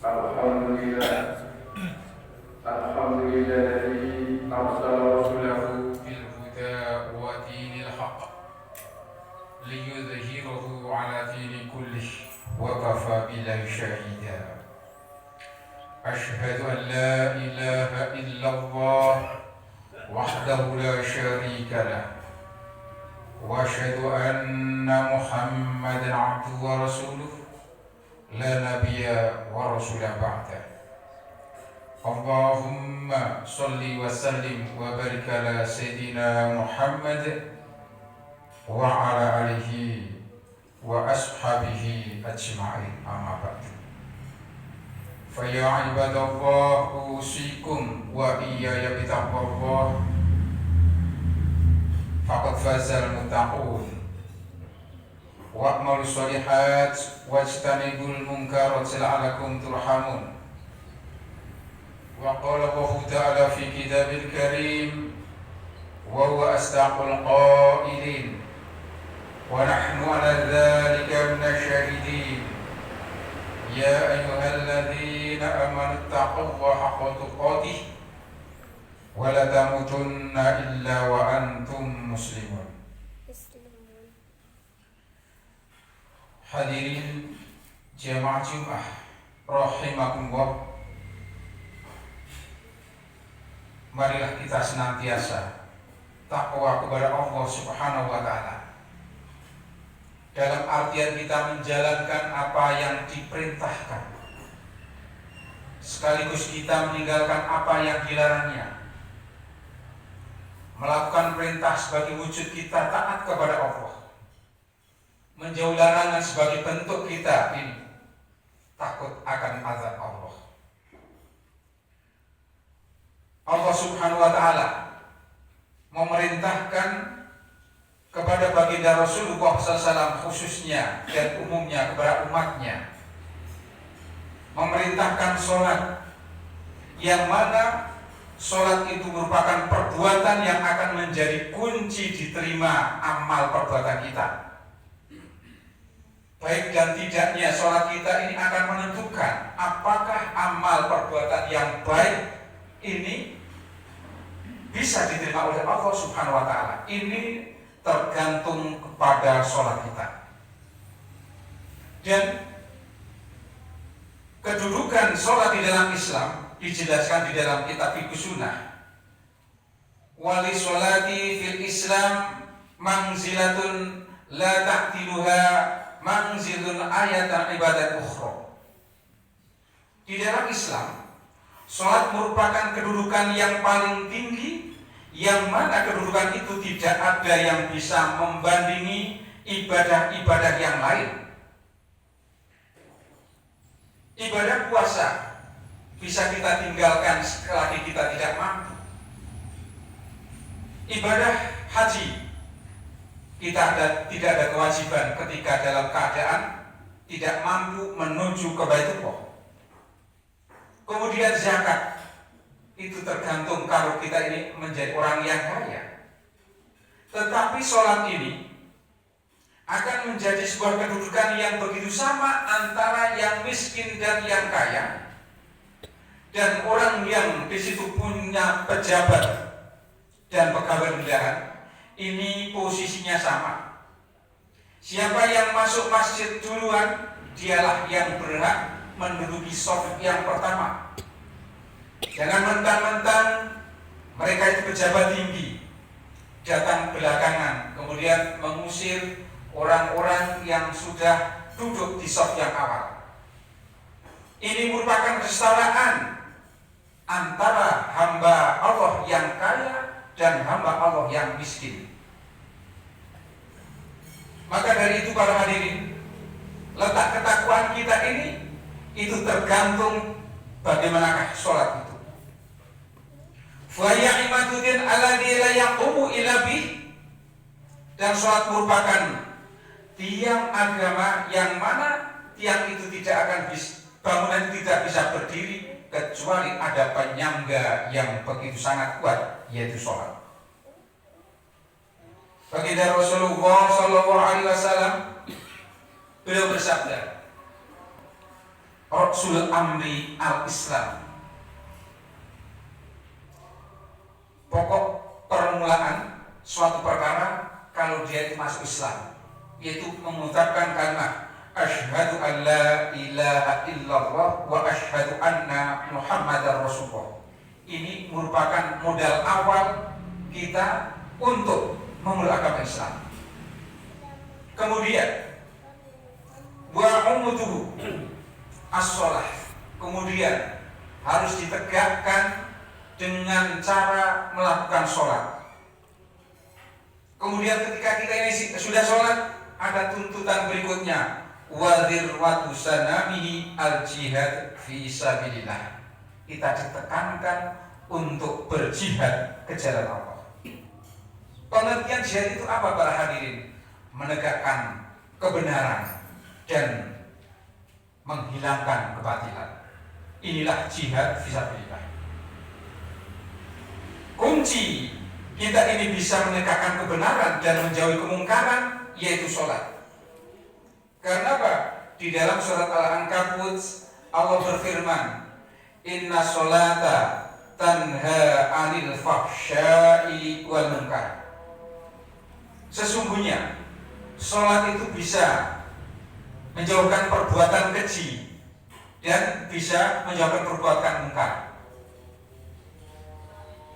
الحمد لله الحمد لله الذي أرسل رسوله بالهدى ودين الحق ليظهره على دين كله وكفى بالله شهيدا. أشهد أن لا إله إلا الله وحده لا شريك له وأشهد أن محمدا عبده ورسوله لا نبي ورسول بعده. اللهم صل وسلم وبارك على سيدنا محمد وعلى آله وأصحابه أجمعين. أما بعد، فيا عباد الله أوصيكم وإياي بتقوى الله فقد فاز المتقون wa'malu sholihat wajtanibul munkarat la'alakum turhamun. Wa qala Allahu ta'ala fi kitabil karim wa huwa asdaqul qailin wa nahnu 'ala dzalika minasyahidin. Ya ayyuhalladzina amanu taqullaha haqqa tuqatih wa la tamutunna illa wa antum muslimun. Hadirin jamaah Jumat rahimakumullah, marilah kita senantiasa takwa kepada Allah Subhanahu wa taala, dalam artian kita menjalankan apa yang diperintahkan, sekaligus kita meninggalkan apa yang dilarangnya, melakukan perintah sebagai wujud kita taat kepada Allah, menjauhi larangan sebagai bentuk kita ini takut akan azab Allah. Allah Subhanahu wa taala memerintahkan kepada baginda Rasulullah SAW khususnya dan umumnya kepada umatnya, memerintahkan sholat, yang mana sholat itu merupakan perbuatan yang akan menjadi kunci diterima amal perbuatan kita. Baik dan tidaknya sholat kita ini akan menentukan apakah amal perbuatan yang baik ini bisa diterima oleh Allah Subhanahu wa taala. Ini tergantung kepada sholat kita. Dan kedudukan sholat di dalam Islam dijelaskan di dalam kitab Fiqh Sunnah. Wali sholati fil Islam manzilatun la ta'tiluha manzilun ayatan ibadat ukhra. Di dalam Islam, sholat merupakan kedudukan yang paling tinggi, yang mana kedudukan itu tidak ada yang bisa membandingi ibadah-ibadah yang lain. Ibadah puasa bisa kita tinggalkan sekali kita tidak mampu. Ibadah haji kita tidak ada kewajiban ketika dalam keadaan tidak mampu menuju ke Baitullah. Kemudian zakat itu tergantung kalau kita ini menjadi orang yang kaya. Tetapi sholat ini akan menjadi sebuah kedudukan yang begitu sama antara yang miskin dan yang kaya, dan orang yang di situ punya pejabat dan pegawai negara. Ini posisinya sama. Siapa yang masuk masjid duluan, dialah yang berhak menduduki shaf yang pertama. Jangan mentang-mentang mereka itu pejabat tinggi datang belakangan, kemudian mengusir orang-orang yang sudah duduk di shaf yang awal. Ini merupakan kesetaraan antara hamba Allah yang kaya dan hamba Allah yang miskin. Maka dari itu para hadirin, letak ketakwaan kita ini itu tergantung bagaimanakah sholat itu. Fa ya'imaduddin alladzi la yaqumu illa bih, dan sholat merupakan tiang agama yang mana tiang itu tidak akan bangunan tidak bisa berdiri kecuali ada penyangga yang begitu sangat kuat, yaitu sholat. Baginda Rasulullah SAW beliau bersabda, Rasul Amri al-Islam. Pokok permulaan suatu perkara kalau dia itu masuk Islam, yaitu mengucapkan kalimat asyhadu an la ilaha illallah wa asyhadu anna muhammadar rasulullah. Ini merupakan modal awal kita untuk memeluk agama Islam. Kemudian wa umuduhu as-shalah, kemudian harus ditegakkan dengan cara melakukan sholat. Kemudian ketika kita ini sudah sholat, ada tuntutan berikutnya, wadirwatu sanamihi al-jihad fi sabilillah. Kita ditekankan untuk berjihad ke jalan Allah. Pengertian jihad itu apa para hadirin? Menegakkan kebenaran dan menghilangkan kebatilan. Inilah jihad fi sabilillah. Kunci kita ini bisa menegakkan kebenaran dan menjauhi kemungkaran yaitu sholat. Karena apa? Di dalam surat Al-Ankabut Allah berfirman, inna sholata tanha anil fahsya'i wal munkar. Sesungguhnya sholat itu bisa menjauhkan perbuatan keji dan bisa menjauhkan perbuatan munkar.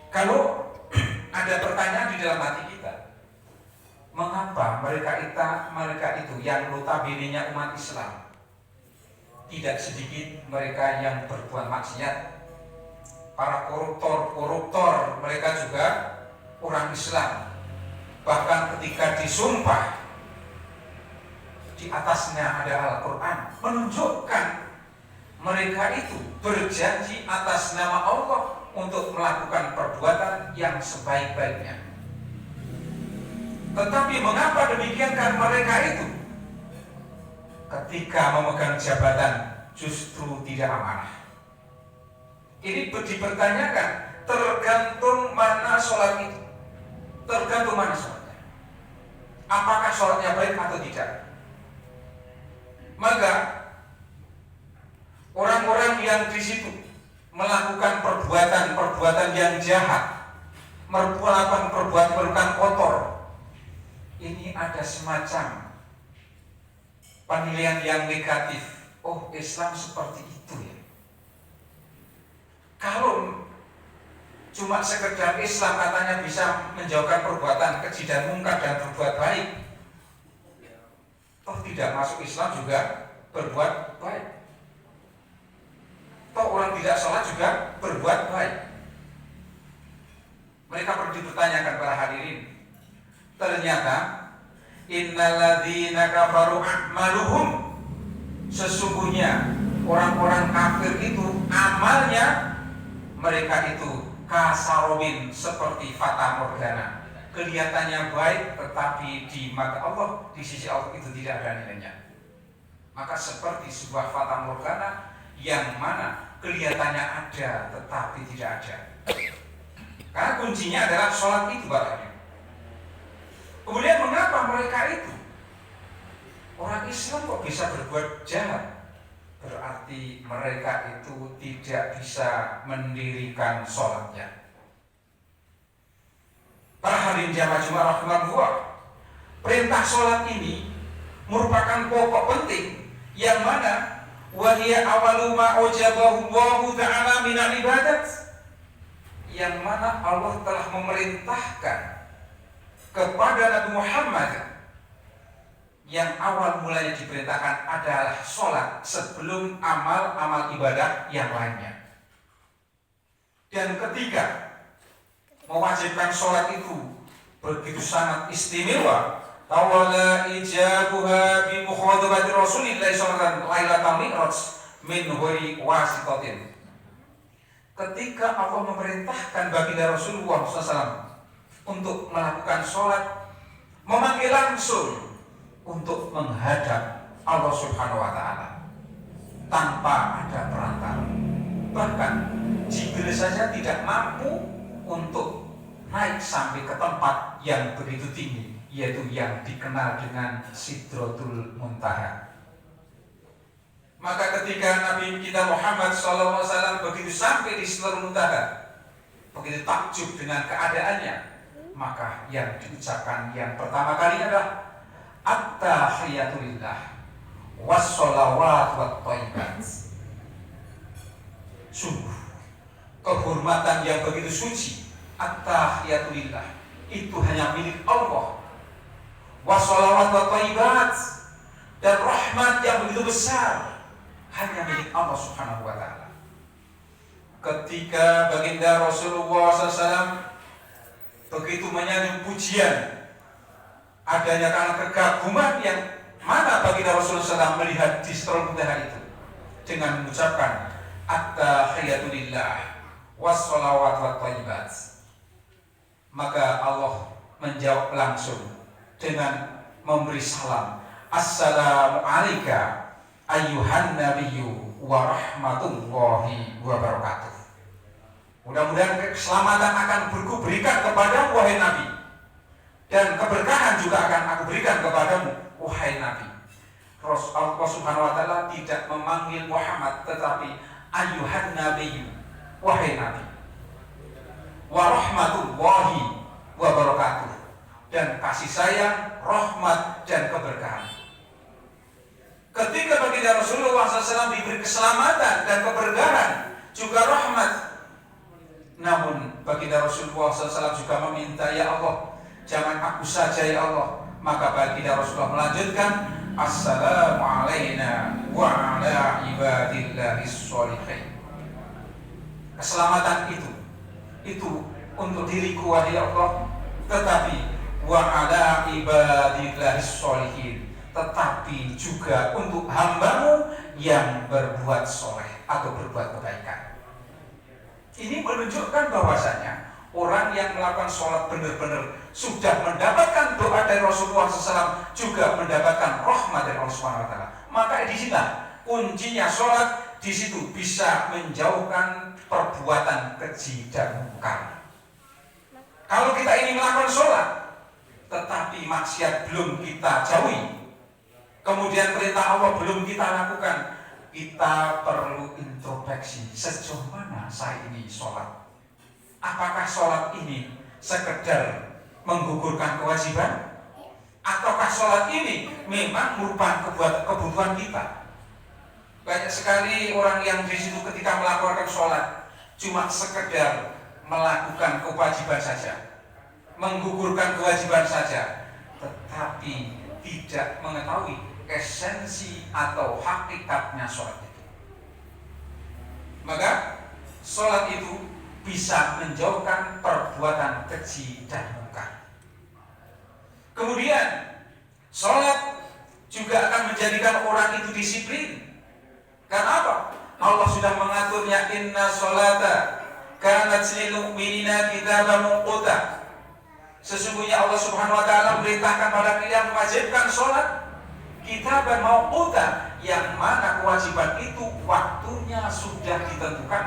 Kalau ada pertanyaan di dalam hati kita, mengapa mereka itu yang notabene-nya umat Islam, tidak sedikit mereka yang berbuat maksiat, para koruptor mereka juga orang Islam. Bahkan ketika disumpah, di atasnya ada Al-Quran menunjukkan mereka itu berjanji atas nama Allah untuk melakukan perbuatan yang sebaik-baiknya. Tetapi mengapa demikian? Karena mereka itu ketika memegang jabatan justru tidak amanah. Ini dipertanyakan, tergantung mana sholat itu. Tergantung mana sholatnya. Apakah sholatnya baik atau tidak. Maka orang-orang yang di situ melakukan perbuatan yang jahat, melakukan perbuatan kotor, ini ada semacam penilaian yang negatif. Oh, Islam seperti itu ya. Kalau cuma sekedar Islam katanya bisa menjauhkan perbuatan keji dan mungkar dan berbuat baik, toh tidak masuk Islam juga berbuat baik. Toh orang tidak sholat juga berbuat baik. Mereka perlu dipertanyakan para hadirin. Ternyata innalladzina kafaru a'maluhum, sesungguhnya orang-orang kafir itu amalnya mereka itu kasarobin, seperti fata morgana. Kelihatannya baik, tetapi di mata Allah, di sisi Allah itu tidak ada nilainya. Maka seperti sebuah fata morgana yang mana kelihatannya ada tetapi tidak ada. Karena kuncinya adalah sholat itu barangnya. Kemudian mengapa mereka itu orang Islam kok bisa berbuat jahat? Berarti mereka itu tidak bisa mendirikan sholatnya. Para hadirin jamaah Jumat rahimahullah, perintah sholat ini merupakan pokok penting yang mana wahia awalu ma ujabahu Allahu ta'ala minal ibadat, yang mana Allah telah memerintahkan kepada Nabi Muhammad, yang awal mulanya diperintahkan adalah sholat sebelum amal-amal ibadah yang lainnya. Dan ketiga, mewajibkan sholat itu begitu sangat istimewa. Tawala ijabuha bi mukhadabati Rasulillah sallallahu alaihi wasallam min ghairi wasitatin. Ketika Allah memerintahkan baginda Rasulullah SAW untuk melakukan sholat, memanggil langsung untuk menghadap Allah Subhanahu wa Ta'ala tanpa ada perantara. Bahkan Jibril saja tidak mampu untuk naik sampai ke tempat yang begitu tinggi, yaitu yang dikenal dengan Sidratul Muntaha. Maka ketika Nabi kita Muhammad SAW begitu sampai di Sidratul Muntaha, begitu takjub dengan keadaannya, maka yang diucapkan yang pertama kali adalah at-tahiyatulillah wassalawat wat thayyibat. Sungguh kehormatan yang begitu suci, at-tahiyatulillah, itu hanya milik Allah. Wassalawat wat thayyibat, dan rahmat yang begitu besar hanya milik Allah Subhanahu wa ta'ala. Ketika baginda Rasulullah SAW begitu menyanjung pujian adanya karena kekaguman yang mana baginda Rasulullah SAW melihat di Sidratul Muntaha itu dengan mengucapkan at-tahiyatulillah wassalawat wat thayyibat, maka Allah menjawab langsung dengan memberi salam, assalamu alayka ayyuhan nabiyyu wa rahmatullahi wa barakatuh. Mudah-mudahan keselamatan akan aku berikan kepadamu wahai Nabi, dan keberkahan juga akan aku berikan kepadamu wahai Nabi. Allah Subhanahu wa ta'ala tidak memanggil Muhammad, tetapi ayyuhan nabiyyu, wahai Nabi, wa rahmatullahi wa barakatuh, dan kasih sayang, rahmat, dan keberkahan. Ketika baginda Rasulullah SAW diberi keselamatan dan keberkahan juga rahmat, namun baginda Rasulullah SAW juga meminta, ya Allah, jangan aku saja ya Allah. Maka baginda Rasulullah melanjutkan, assalamu alayna wa ala ibadillahis sholihin. Keselamatan itu untuk diriku wahai Allah, tetapi wa ala ibadillahis sholihin, tetapi juga untuk hambamu yang berbuat soleh atau berbuat kebaikan. Ini menunjukkan bahwasanya orang yang melakukan sholat benar-benar sudah mendapatkan doa dari Rasulullah SAW, juga mendapatkan rahmat dari Allah SWT. Maka di sini kuncinya sholat, di situ bisa menjauhkan perbuatan keji dan mungkar. Kalau kita ini melakukan sholat tetapi maksiat belum kita jauhi, kemudian perintah Allah belum kita lakukan, kita perlu introspeksi, sejauh mana saya ini sholat. Apakah sholat ini sekedar menggugurkan kewajiban, ataukah sholat ini memang merupakan kebutuhan kita? Banyak sekali orang yang di situ ketika melakukan sholat cuma sekedar melakukan kewajiban saja, menggugurkan kewajiban saja, tetapi tidak mengetahui esensi atau hakikatnya sholat itu. Maka sholat itu bisa menjauhkan perbuatan keji dan mungkar. Kemudian sholat juga akan menjadikan orang itu disiplin. Karena apa? Allah sudah mengaturnya, inna sholata kanat lil mu'minina kitaban mawquta. Sesungguhnya Allah Subhanahu wa ta'ala memerintahkan pada kalian mewajibkan sholat kitaban mawquta, yang mana kewajiban itu waktunya sudah ditentukan.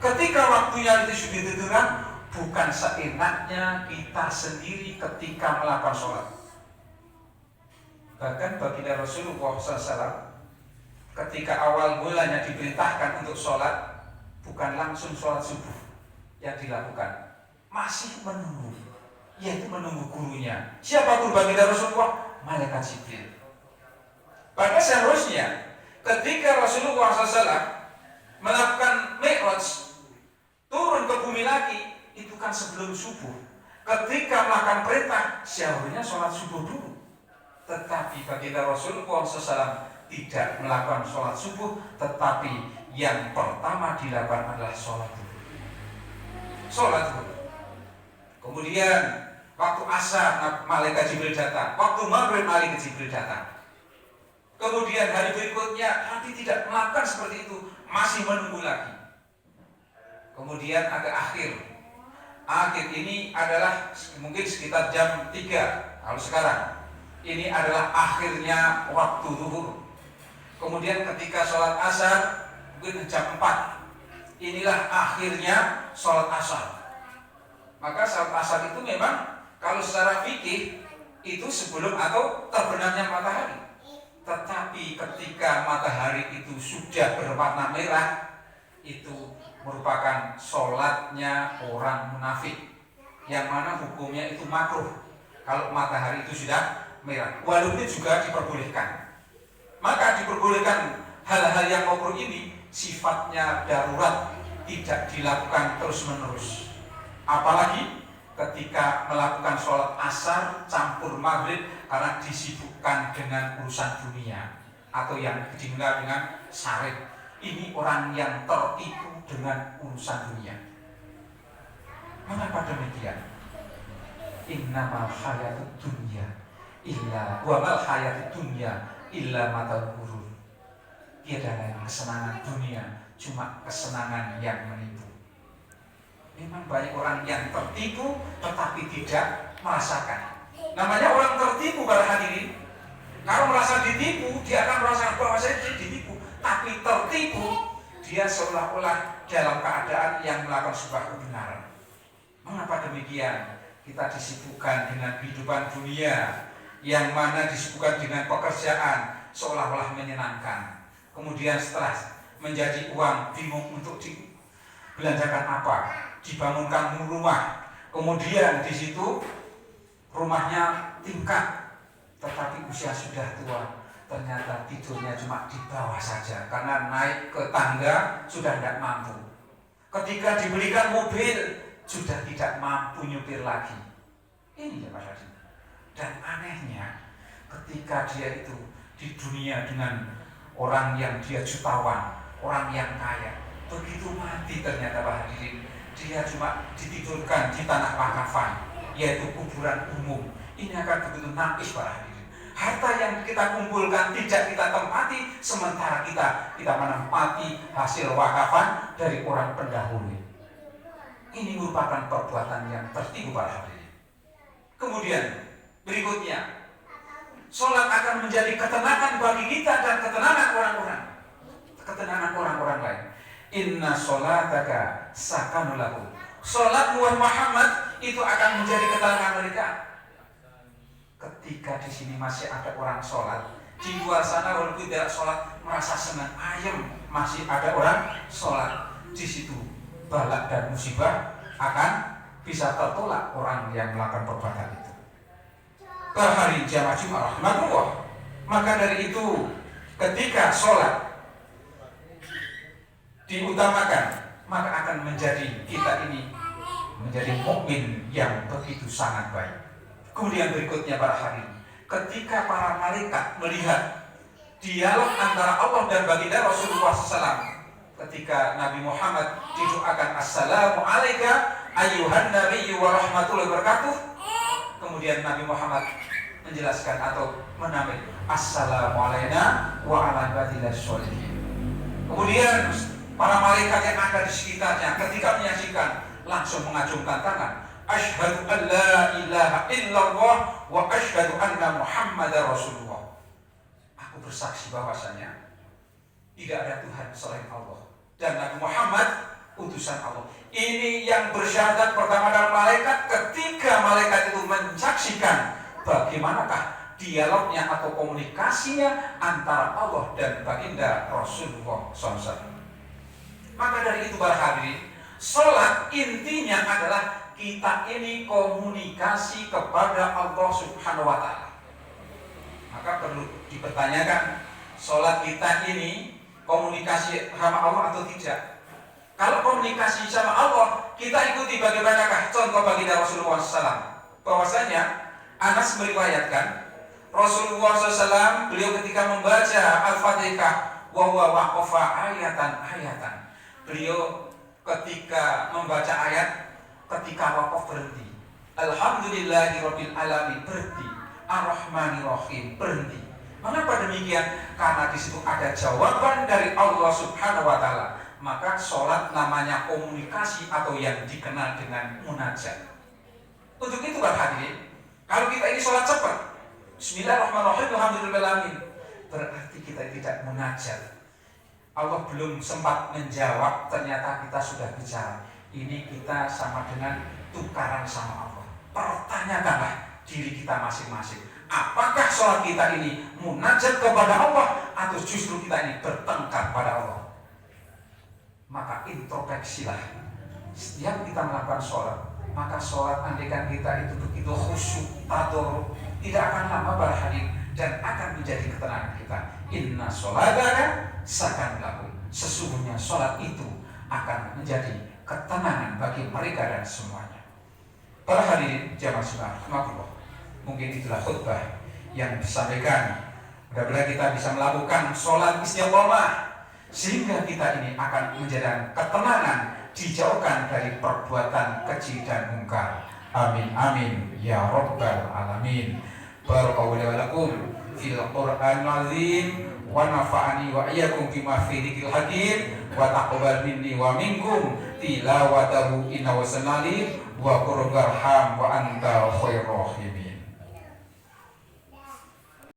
Ketika waktunya itu sudah ditentukan, bukan seenaknya kita sendiri ketika melakukan sholat. Bahkan baginda Rasulullah SAW ketika awal mulanya diperintahkan untuk sholat, bukan langsung sholat subuh yang dilakukan, masih menunggu, yaitu menunggu gurunya. Siapa guru baginda Rasulullah? Malaikat Jibril. Bahkan seharusnya ketika Rasulullah SAW melakukan Mi'raj, turun ke bumi lagi, itu kan sebelum subuh. Ketika melakukan perintah, seharusnya sholat subuh dulu. Tetapi baginda Rasulullah SAW tidak melakukan sholat subuh, tetapi yang pertama dilakukan adalah sholat dulu. Sholat dulu. Kemudian waktu asar malaikat Jibril datang, waktu maghrib malaikat Jibril datang. Kemudian hari berikutnya nanti tidak melakukan seperti itu, masih menunggu lagi. Kemudian agak akhir ini adalah mungkin sekitar jam 3. Kalau sekarang ini adalah akhirnya waktu zuhur. Kemudian ketika sholat asar mungkin jam 4, inilah akhirnya sholat asar. Maka sholat asar itu memang kalau secara fikih itu sebelum atau terbenamnya matahari. Tetapi Tetapi ketika matahari itu sudah berwarna merah, itu merupakan sholatnya orang munafik, yang mana hukumnya itu makruh kalau matahari itu sudah merah. Walaupun juga diperbolehkan, maka diperbolehkan hal-hal yang makruh ini sifatnya darurat, tidak dilakukan terus-menerus. Apalagi ketika melakukan sholat asar campur maghrib karena disibukkan dengan urusan dunia atau yang dikenal dengan syarif. Ini orang yang tertipu dengan urusan dunia. Mengapa demikian? Innamal hayatud dunya illa wa mal hayatud dunya illa mata'ul ghurur. Tiada lain kesenangan dunia, cuma kesenangan yang menipu. Memang banyak orang yang tertipu tetapi tidak merasakan. Namanya orang tertipu para hadirin. Kalau merasa ditipu, dia akan merasakan bahwa saya ditipu. Tapi tertipu, dia seolah-olah dalam keadaan yang melakukan sebuah kebenaran. Mengapa demikian? Kita disibukkan dengan kehidupan dunia, yang mana disibukkan dengan pekerjaan seolah-olah menyenangkan. Kemudian setelah menjadi uang, bingung untuk dibelanjakan apa, dibangunkan rumah, kemudian di situ rumahnya tingkat, tetapi usia sudah tua. Ternyata tidurnya cuma di bawah saja karena naik ke tangga sudah tidak mampu. Ketika dibelikan mobil sudah tidak mampu nyupir lagi. Ini ya Pak Hadi. Dan anehnya ketika dia itu di dunia dengan orang yang dia jutawan, orang yang kaya, begitu mati ternyata Pak Hadirin, dia cuma ditidurkan di tanah wakafan, yaitu kuburan umum. Ini akan begitu nangis Pak Hadirin. Harta yang kita kumpulkan tidak kita tempati, sementara kita menempati hasil wakafan dari orang pendahulu. Ini merupakan perbuatan yang tertipu para hadirin. Kemudian berikutnya, sholat akan menjadi ketenangan bagi kita dan ketenangan orang-orang, ketenangan orang-orang lain. Inna sholataka sakanul lahum. Sholat Muhammad itu akan menjadi ketenangan mereka. Ketika di sini masih ada orang sholat, di luar sana walaupun tidak sholat merasa senang, ayem, masih ada orang sholat. Di situ balak dan musibah akan bisa tertolak orang yang melakukan perbuatan itu. Hari jamaah Jumat rahmatullah. Maka dari itu ketika sholat diutamakan, maka akan menjadi kita ini menjadi mukmin yang begitu sangat baik. Kemudian berikutnya para hadirin, ketika para malaikat melihat dialog antara Allah dan baginda Rasulullah SAW, ketika Nabi Muhammad didoakan Assalamu alaika ayyuhan nabiyyu wa rahmatullahi wabarakatuh, kemudian Nabi Muhammad menjelaskan atau menamai Assalamu alaina wa ala ibadillah sholihin. Kemudian para malaikat yang ada di sekitarnya ketika menyaksikan langsung mengacungkan tangan, Asyhadu an la ilaha illallah wa asyhadu anna Muhammadar Rasulullah. Aku bersaksi bahwasanya tidak ada Tuhan selain Allah dan Nabi Muhammad utusan Allah. Ini yang bersyahadat pertama dalam malaikat. Ketika malaikat itu menyaksikan bagaimanakah dialognya atau komunikasinya antara Allah dan baginda Rasulullah SAW. Maka dari itu para hadirin, sholat intinya adalah kita ini komunikasi kepada Allah Subhanahu wa Ta'ala. Maka perlu dipertanyakan, sholat kita ini komunikasi sama Allah atau tidak? Kalau komunikasi sama Allah, kita ikuti bagaimanakah contoh baginda Rasulullah SAW. Bahwasanya Anas meriwayatkan Rasulullah SAW beliau ketika membaca Al-Fatihah wa huwa waqafa ayatan. Beliau ketika membaca ayat, ketika wakaf berhenti. Alhamdulillahirabbil alamin berhenti. Ar-Rahmanir-Rahim berhenti. Mengapa demikian? Karena di situ ada jawaban dari Allah Subhanahu wa Ta'ala. Maka sholat namanya komunikasi atau yang dikenal dengan munajat. Untuk itu Pak hadirin, kalau kita ini sholat cepat, Bismillahirrahmanirrahim, alhamdulillahirabbil alamin, berarti kita tidak munajat. Allah belum sempat menjawab, ternyata kita sudah bicara. Ini kita sama dengan tukaran sama Allah. Pertanyakanlah diri kita masing-masing. Apakah sholat kita ini munajat kepada Allah atau justru kita ini bertengkar pada Allah? Maka introspeksilah. Setiap kita melakukan sholat, maka sholat andaikan kita itu begitu khusyuk, tador, tidak akan lama para hadirin, dan akan menjadi ketenangan kita. Inna sholataka sakan lakum. Sesungguhnya sholat itu akan menjadi ketenangan bagi mereka dan semuanya. Para hadirin jamaah subhanallah, mungkin itulah khutbah yang disampaikan. Mudah-mudahan kita bisa melakukan sholat istiqomah sehingga kita ini akan menjadi ketenangan, dijauhkan dari perbuatan keji dan mungkar. Amin amin ya rabbal alamin. Barakallahu lakum fil Qur'anil azim wa nafa'ani wa iyyakum bima fihi dzikril hakim wa taqabbal minni wa minkum tilawatahu innahu sanali wa qurbarham wa anta khairur rahimin.